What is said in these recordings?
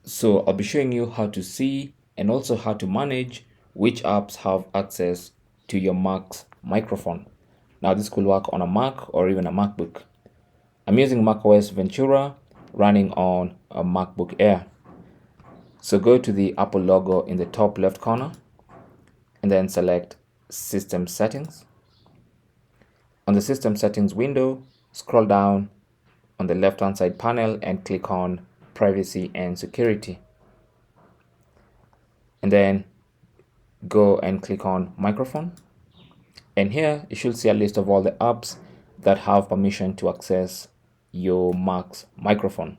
So I'll be showing you how to see and also how to manage which apps have access to your Mac's microphone. Now this could work on a Mac or even a MacBook. I'm using macOS Ventura running on a MacBook Air. So go to the Apple logo in the top left corner and then select System Settings. On the System Settings window, scroll down on the left-hand side panel and click on Privacy and Security. And then go and click on Microphone. And here you should see a list of all the apps that have permission to access your Mac's microphone.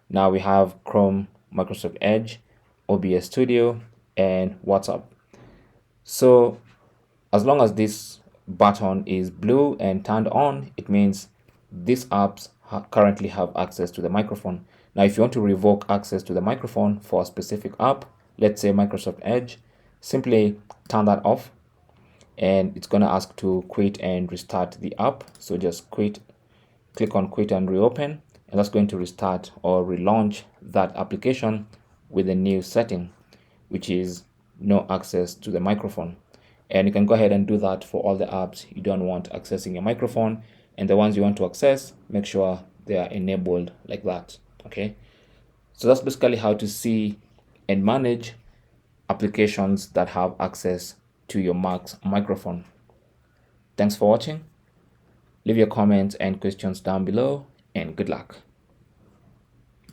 Now we have Chrome, Microsoft Edge, OBS Studio, and WhatsApp. So as long as this button is blue and turned on, it means these apps currently have access to the microphone. Now, if you want to revoke access to the microphone for a specific app, let's say Microsoft Edge, simply turn that off and it's going to ask to quit and restart the app. So just quit, click on quit and reopen, and that's going to restart or relaunch that application with a new setting, which is no access to the microphone. And you can go ahead and do that for all the apps you don't want accessing your microphone, and the ones you want to access, make sure they are enabled like that. Okay, so that's basically how to see and manage applications that have access to your Mac's microphone. Thanks for watching. Leave your comments and questions down below, and good luck.